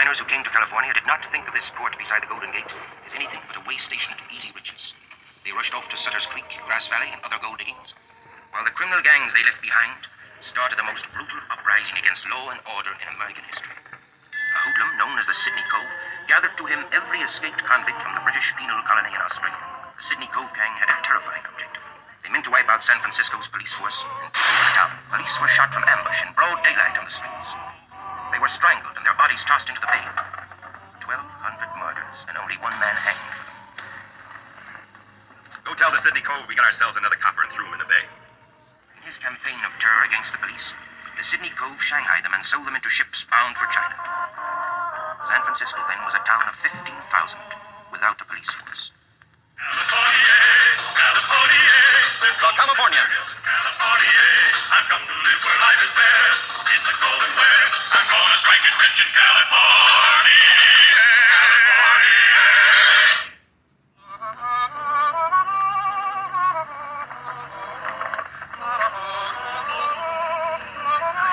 miners who came to California did not think of this port beside the Golden Gate as anything but a way station to easy riches. They rushed off to Sutter's Creek, Grass Valley, and other gold diggings, while the criminal gangs they left behind started the most brutal uprising against law and order in American history. A hoodlum known as the Sydney Cove gathered to him every escaped convict from the British penal colony in Australia. The Sydney Cove gang had a terrifying objective. They meant to wipe out San Francisco's police force and take over the town. Police were shot from ambush in broad daylight on the streets. They were strangled and their bodies tossed into the bay. 1,200 murders and only one man hanged for them. Go tell the Sydney Cove we got ourselves another copper and threw him in the bay. In his campaign of terror against the police, the Sydney Cove shanghaied them and sold them into ships bound for China. San Francisco then was a town of 15,000 without a police force. The Californians. California, I've come to live where life is best. In the golden west, I'm gonna strike it rich in California.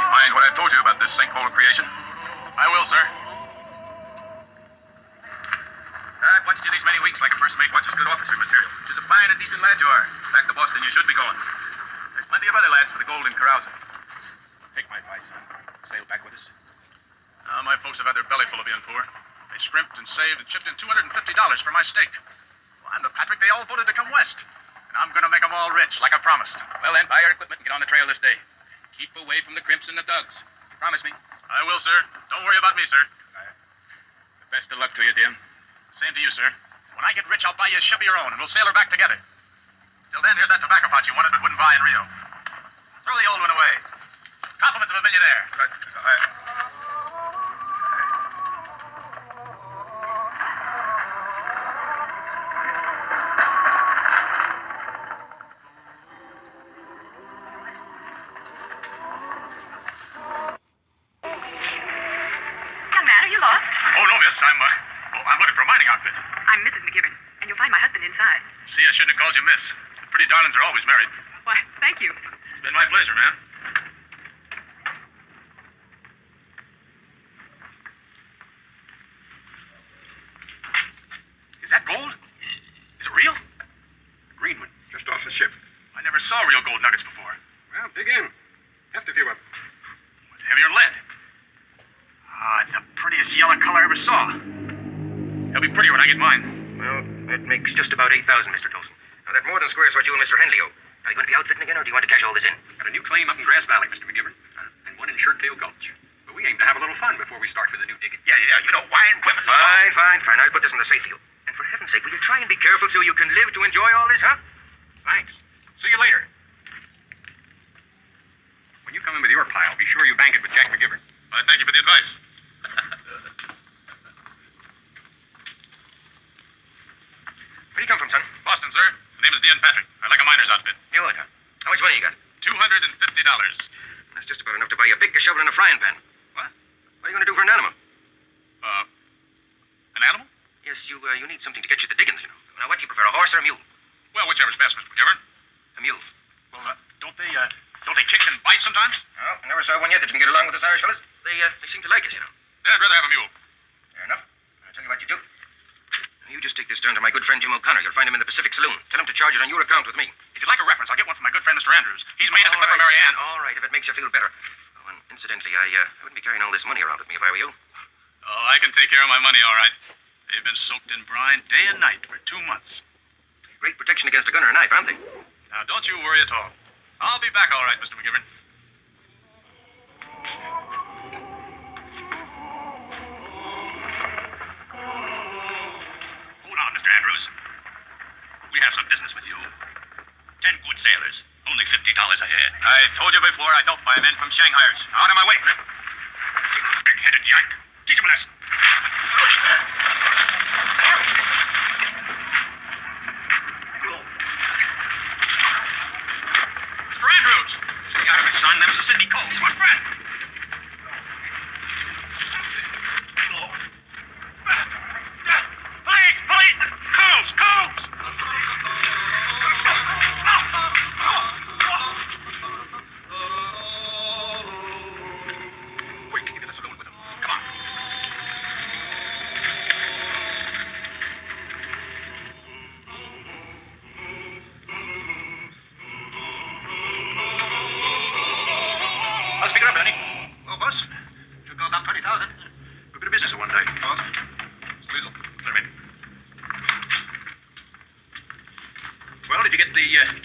Mind what I've told you about this sinkhole creation? I will, sir. I've watched you these many weeks like a first mate watches good officer material. Which is a fine and decent lad you are. Back to Boston you should be going. There's plenty of other lads for the gold and carousing. Take my advice, son. Sail back with us. My folks have had their belly full of being poor. They scrimped and saved and chipped in $250 for my stake. Well, I'm the Patrick they all voted to come west. And I'm going to make them all rich, like I promised. Well, then, buy your equipment and get on the trail this day. Keep away from the crimps and the dugs. You promise me? I will, sir. Don't worry about me, sir. The best of luck to you, dear. Same to you, sir. When I get rich, I'll buy you a ship of your own, and we'll sail her back together. Till then, here's that tobacco pouch you wanted but wouldn't buy in Rio. Throw the old one away. Compliments of a millionaire. Young man, are you lost? Oh, no, miss. I'm looking for a mining outfit. I'm Mrs. McGivern, and you'll find my husband inside. See, I shouldn't have called you miss. The pretty darlings are always married. Why, thank you. It's been my pleasure, ma'am. Is that gold? Is it real? Green one, just off the ship. I never saw real gold nuggets before. Well, dig in. Heft a few up. It's heavier than lead. It's the prettiest yellow color I ever saw. It'll be prettier when I get mine. Well, that makes just about 8,000, Mr. Tolson. Now, that more than squares what you and Mr. Henley owe. Are you going to be outfitting again, or do you want to cash all this in? Got a new claim up in Grass Valley, Mr. McGivern. And one in Shirttail Gulch. But we aim to have a little fun before we start with the new digging. Yeah, you know, wine, women. Fine. I'll put this in the safe for you. And for heaven's sake, will you try and be careful so you can live to enjoy all this, huh? Thanks. See you later. When you come in with your pile, be sure you bank it with Jack McGivern. Thank you for the advice. Where do you come from, son? Boston, sir. My name is Dean Patrick. I like a miner's outfit. You would, huh? How much money you got? $250. That's just about enough to buy a pick, a shovel, and a frying pan. What? What are you going to do for an animal? An animal? Yes, you need something to get you the diggings, you know. Now, what do you prefer, a horse or a mule? Well, whichever's best, Mr. McGivern. A mule. Well, don't they kick and bite sometimes? No, I never saw one yet that didn't get along with us Irish fellas. They seem to like us, you know. Then I'd rather have a mule. Fair enough. I'll tell you what you do. You just take this down to my good friend Jim O'Connor. You'll find him in the Pacific Saloon. Tell him to charge it on your account with me. If you'd like a reference, I'll get one from my good friend Mr. Andrews. He's made at the Clipper Mary Ann. All right, if it makes you feel better. Oh, and incidentally, I wouldn't be carrying all this money around with me if I were you. Oh, I can take care of my money, all right. They've been soaked in brine day and night for 2 months. Great protection against a gun or a knife, aren't they? Now, don't you worry at all. I'll be back all right, Mr. McGivern. Hold on, Mr. Andrews. We have some business with you. 10 good sailors, only $50 a head. I told you before I don't buy men from Shanghaiers. Out of my way, Flip. Big-headed yank. Teach him a lesson. Mr. Andrews! Stay out of it, son. That was a Sydney Cove. It's my friend. Police! Coves! Quick, into the saloon with him. Come on.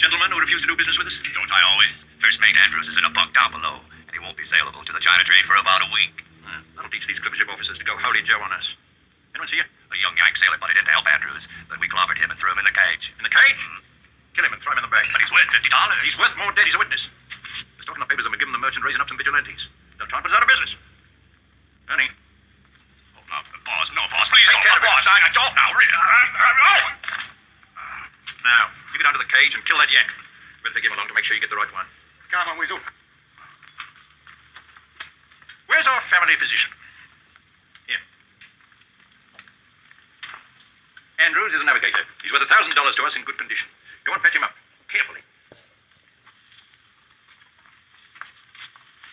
gentleman who refused to do business with us? Don't I always? First Mate Andrews is in a bunk down below, and he won't be saleable to the China trade for about a week. That'll teach these crimship officers to go howdy Joe on us. Anyone see you? A young Yank sailor butted in to help Andrews, but we clobbered him and threw him in the cage. In the cage? Kill him and throw him in the bag. But he's worth $50. He's worth more dead. He's a witness. There's talk in the papers of McGibbon the merchant raising up some vigilantes. They'll try and put us out of business. Ernie. Oh, no, boss, please Take don't. care of it. Boss, I don't now. Now, you get down to the cage and kill that Yank. Better take him along to make sure you get the right one. Come on, Weasel. Where's our family physician? Him. Andrews is a navigator. He's worth $1,000 to us in good condition. Go and fetch him up. Carefully.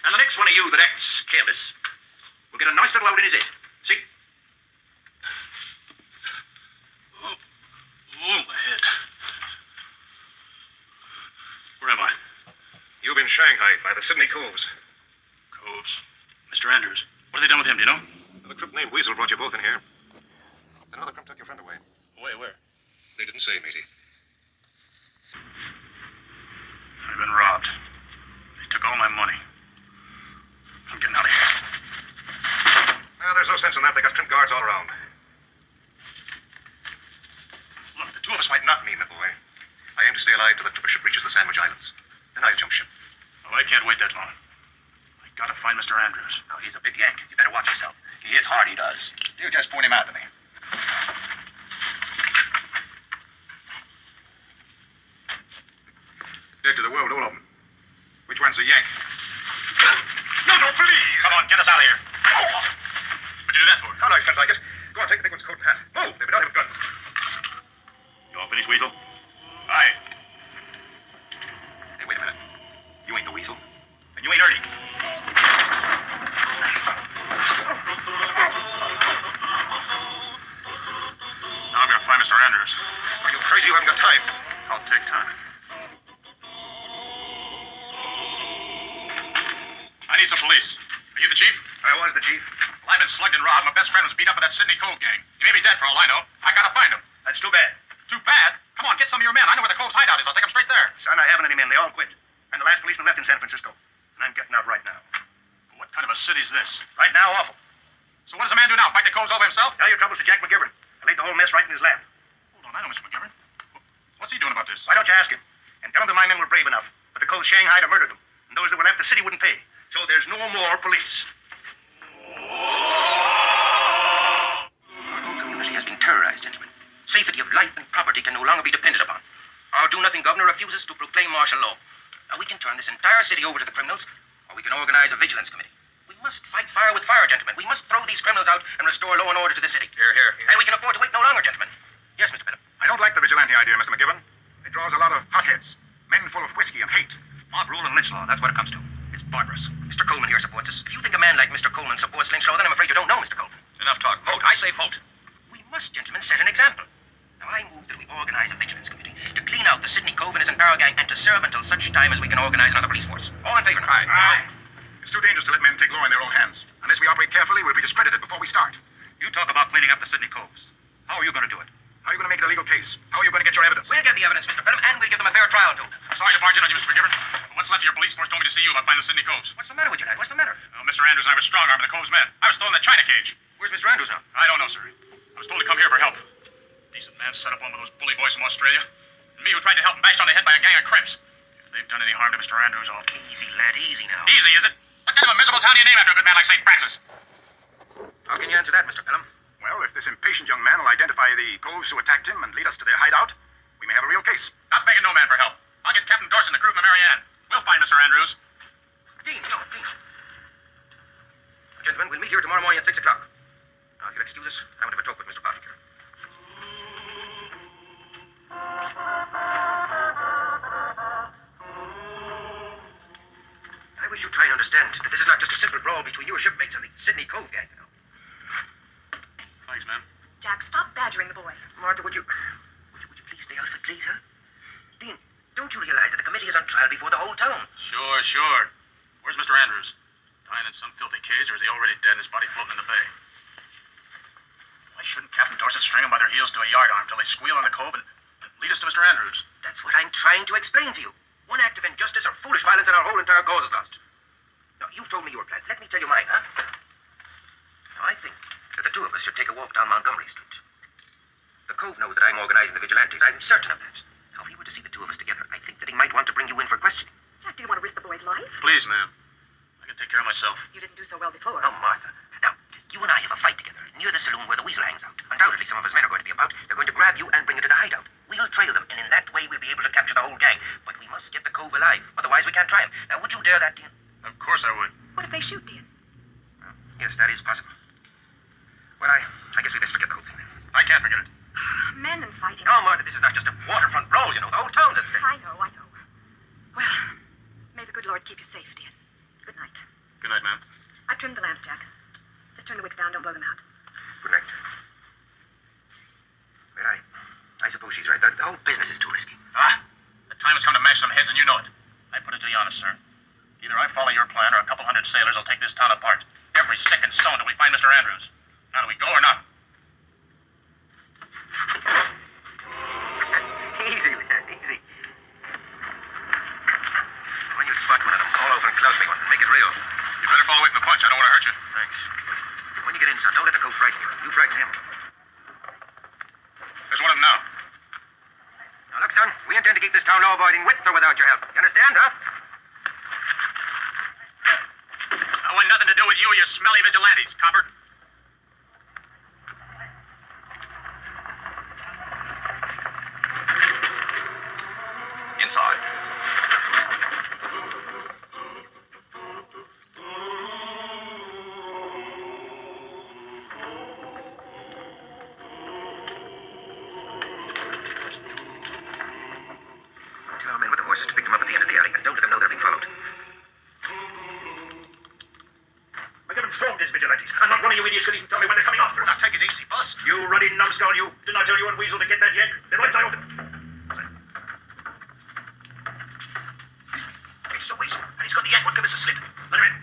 And the next one of you that acts careless will get a nice little load in his head. See? Oh, my head. Where am I? You've been shanghaied by the Sydney Coves. Coves. Mr. Andrews. What have they done with him, do you know? The crook named Weasel brought you both in here. Then another crook took your friend away. Away, where? They didn't say, matey. I've been robbed. They took all my money. I'm getting out of here. Well, there's no sense in that. They got trim guards all around. Look, the two of us might not me, my boy. I aim to stay alive till the tripper ship reaches the Sandwich Islands. Then I'll jump ship. Oh, I can't wait that long. I gotta find Mr. Andrews. Now, he's a big Yank. You better watch yourself. He hits hard, he does. You just point him out to me. Dead to the world, all of them. Which one's a Yank? No, please! Come on, get us out of here. What'd you do that for? How I felt like it. Go on, take the big one's coat and hat. Move! They've been out of guns. You all finished, Weasel? Aye. Hey, wait a minute. You ain't the Weasel. And you ain't Ernie. Now I'm gonna find Mr. Andrews. Are you crazy? You haven't got time. I'll take time. I need some police. Are you the chief? I was the chief. Well, I've been slugged and robbed. My best friend was beat up by that Sydney Cove gang. He may be dead for all I know. I gotta find him. That's too bad. Too bad? Come on, get some of your men. I know where the Cove's hideout is. I'll take them straight there. Son, I haven't any men. They all quit. I'm the last policeman left in San Francisco. And I'm getting out right now. What kind of a city's this? Right now, awful. So what does a man do now? Fight the Coves over himself? Tell your troubles to Jack McGivern. I laid the whole mess right in his lap. Hold on, I know Mr. McGivern. What's he doing about this? Why don't you ask him? And tell him that my men were brave enough. But the Coves shanghaied or murdered them. And those that were left, the city wouldn't pay. So there's no more police. Our whole community has been terrorized, gentlemen. Safety of life and property can no longer be depended upon. Our do-nothing governor refuses to proclaim martial law. Now, we can turn this entire city over to the criminals, or we can organize a vigilance committee. We must fight fire with fire, gentlemen. We must throw these criminals out and restore law and order to the city. Here. And we can afford to wait no longer, gentlemen. Yes, Mr. Bennett. I don't like the vigilante idea, Mr. McGivern. It draws a lot of hotheads. Men full of whiskey and hate. Mob rule and lynch law, that's what it comes to. It's barbarous. Mr. Coleman here supports us. If you think a man like Mr. Coleman supports lynch law, then I'm afraid you don't know Mr. Coleman. Enough talk. Vote. I say vote. We must, gentlemen, set an example. Now, I move that we organize a vigilance committee to clean out the Sydney Cove and his entire gang and to serve until such time as we can organize another police force. All in favor? Aye. It's too dangerous to let men take law in their own hands. Unless we operate carefully, we'll be discredited before we start. You talk about cleaning up the Sydney Coves. How are you going to do it? How are you going to make it a legal case? How are you going to get your evidence? We'll get the evidence, Mr. Pelham, and we'll give them a fair trial, too. I'm sorry to barge in on you, Mr. McGivern. But what's left of your police force told me to see you about finding the Sydney Coves. What's the matter with you, lad? What's the matter? Well, Mr. Andrews and I were strong-armed the Cove's men. I was thrown in the China cage. Where's Mr. Andrews now? I don't know, sir. I was told to come here for help. Decent man set up one of those bully boys from Australia. And me who tried to help him bashed on the head by a gang of crimps. If they've done any harm to Mr. Andrews, I'll... Easy, lad, easy now. Easy, is it? What kind of a miserable town do you name after a good man like St. Francis? How can you answer that, Mr. Pelham? Well, if this impatient young man will identify the Coves who attacked him and lead us to their hideout, we may have a real case. Not begging no man for help. I'll get Captain Dorset and the crew of the Mary Ann. We'll find Mr. Andrews. Dean. Gentlemen, we'll meet here tomorrow morning at 6 o'clock. Now, if you'll excuse us, I want to have a talk with Mr. Patrick here. I wish you'd try and understand that this is not just a simple brawl between your shipmates and the Sydney Cove gang, you know. Thanks, man. Jack, stop badgering the boy. Martha, would you please stay out of it, please, huh? Dean, don't you realize that the committee is on trial before the whole town? Sure. Where's Mr. Andrews? Dying in some filthy cage, or is he already dead and his body floating in the bay? Why shouldn't Captain Dorset string them by their heels to a yard arm till they squeal on the Cove and Lead us to Mr. Andrews. That's what I'm trying to explain to you. One act of injustice or foolish violence and our whole entire cause is lost. Now, you've told me your plan. Let me tell you mine, huh? Now, I think that the two of us should take a walk down Montgomery Street. The Cove knows that I'm organizing the vigilantes. I'm certain of that. Now, if he were to see the two of us together, I think that he might want to bring you in for questioning. Jack, do you want to risk the boy's life? Please, ma'am. I can take care of myself. You didn't do so well before. Oh, Martha. Now, you and I have a fight together near the saloon where the weasel hangs out. Undoubtedly, some of his men are going to be about. They're going to grab you and bring you to the hideout. We'll trail them, and in that way, we'll be able to capture the whole gang. But we must get the Cove alive. Otherwise, we can't try him. Now, would you dare that, Dean? Of course I would. What if they shoot, Dean? Well, yes, that is possible. Well, I guess we best forget the whole thing then. I can't forget it. Men and fighting. No, Martha, this is not just a waterfront brawl, you know. The whole town's at stake. I know. Well, may the good Lord keep you safe, Dean. Good night. Good night, ma'am. I've trimmed the lamps, Jack. Just turn the wicks down, don't blow them out. Good night. Well, I suppose she's right. The whole business is too risky. The time has come to mash some heads, and you know it. I put it to you honest, sir. Either I follow your plan, or a couple hundred sailors will take this town apart. Every stick and stone till we find Mr. Andrews. Now, do we go or not? Easy, man, easy. When you spot one of them, call over and clout me one. Make it real. You better fall away from the punch. I don't want to hurt you. Thanks. When you get in, son, don't let the Cove frighten you. You frighten him. There's one of them now. Now, look, son, we intend to keep this town law-abiding with or without your help. You understand, huh? I want nothing to do with you, you smelly vigilantes, copper. Inside. Tell our men with the horses to pick them up at the end of the alley, and don't let them know they're being followed. I get them swarmed, these vigilantes. And not one of you idiots could even tell me when they're coming after us. Now, take it easy, boss. You ruddy numbskull, you. Didn't I tell you and Weasel to get that yank? Then right side open. It's the weasel, and he's got the yank. Won't give us a slip. Let him in.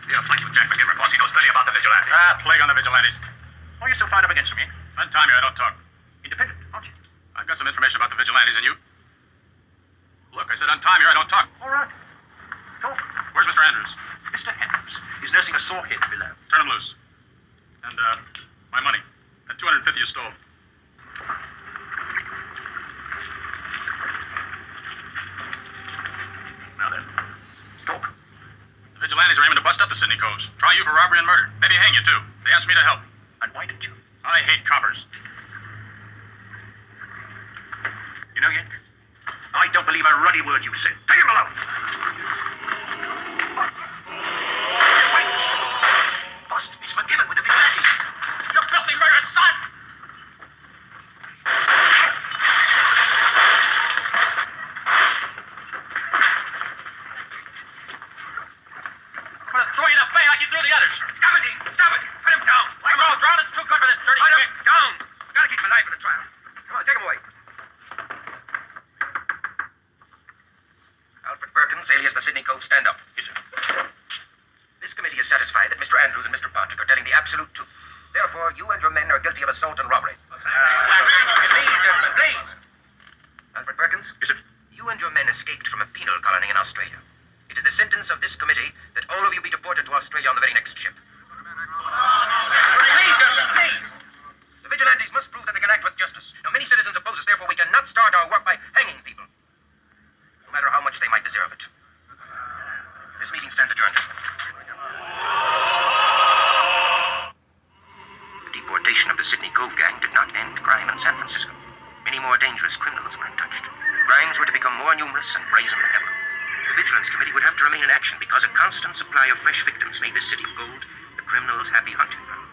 Yeah, thank you, Jack McGinver, boss. He knows plenty about the vigilantes. Plague on the vigilantes. Why are you so fired up against me? Untie me, I don't talk. Independent, aren't you? I've got some information about the vigilantes, and you... Look, I said untie me or I don't talk. All right. Talk. Where's Mr. Andrews? Mr. Andrews. He's nursing a sore head below. Turn him loose. And, my money. That $250 you stole. Now then. Talk. The vigilantes are aiming to bust up the Sydney Coves. Try you for robbery and murder. Maybe hang you, too. They asked me to help. And why didn't you? I hate coppers. You know, Yank, I don't believe a ruddy word you said. Take him below. Wait. Boss, it's McGibbon with the vigilantes. You filthy murderous son! I'm gonna throw you in a bay like you threw the others. Stop it, Dean. Stop it. Put him down. I'm all drowning's too good for this dirty Put him kick. down. Gotta keep him alive for the trial. Come on, take him away. Alfred Perkins, alias the Sydney Cove stand-up. Yes, sir. This committee is satisfied that Mr. Andrews and Mr. Patrick are telling the absolute truth. Therefore, you and your men are guilty of assault and robbery. Please, gentlemen, please. Alfred Perkins? Yes, sir. You and your men escaped from a penal colony in Australia. It is the sentence of this committee that all of you be deported to Australia on the very next ship. Please, gentlemen, please. The vigilantes must prove that they can act with justice. Now, many citizens oppose us, therefore we cannot start our work by hanging people, no matter how much they might deserve it. This meeting stands adjourned. The deportation of the Sydney Cove gang did not end crime in San Francisco. Many more dangerous criminals were untouched. Crimes were to become more numerous and brazen than ever. The Vigilance Committee would have to remain in action because a constant supply of fresh victims made this city of gold the criminals' happy hunting ground.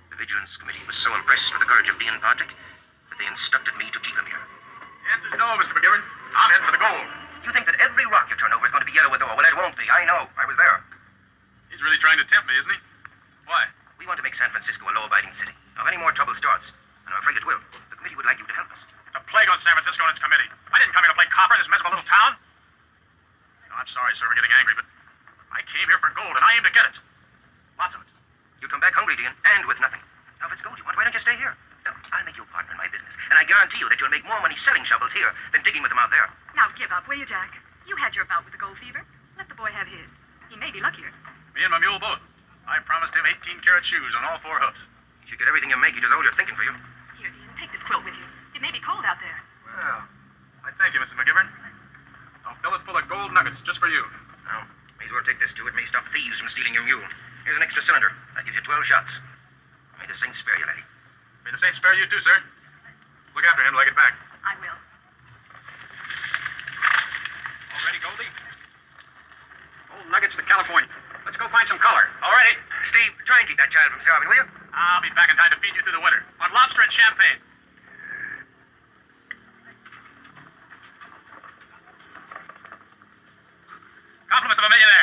The Vigilance Committee was so impressed with the courage of Dean Patrick that they instructed me to keep him here. The answer's no, Mr. McGivern. I'm heading for the gold. You think that every rock you turn over is going to be yellow with ore? Well, it won't be. I know. I was there. He's really trying to tempt me, isn't he? Why? We want to make San Francisco a law-abiding city. Now, if any more trouble starts, and I'm afraid it will, the committee would like you to help us. The plague on San Francisco and its committee. I didn't come here to play copper in this miserable little town. No, I'm sorry, sir, for getting angry, but I came here for gold, and I aim to get it. Lots of it. You'll come back hungry, Dean, and with nothing. Now, if it's gold you want, why don't you stay here? Now, I'll make you a partner in my business, and I guarantee you that you'll make more money selling shovels here than digging with them out there. Now give up, will you, Jack? You had your bout with the gold fever. Let the boy have his. He may be luckier. Me and my mule both. I promised him 18-karat shoes on all 4 hoofs. You should get everything you make. You just hold your thinking for you. Here, Dean, take this quilt with you. It may be cold out there. Well, I thank you, Mrs. McGivern. I'll fill it full of gold nuggets just for you. Now, may as well take this, too. It may stop thieves from stealing your mule. Here's an extra cylinder. That gives you 12 shots. May the saints spare you, laddie. May the saints spare you too, sir. Look after him till I get back. I will. All ready, Goldie? Gold nuggets to California. Let's go find some color. All ready? Steve, try and keep that child from starving, will you? I'll be back in time to feed you through the winter. On lobster and champagne. Compliments of a millionaire.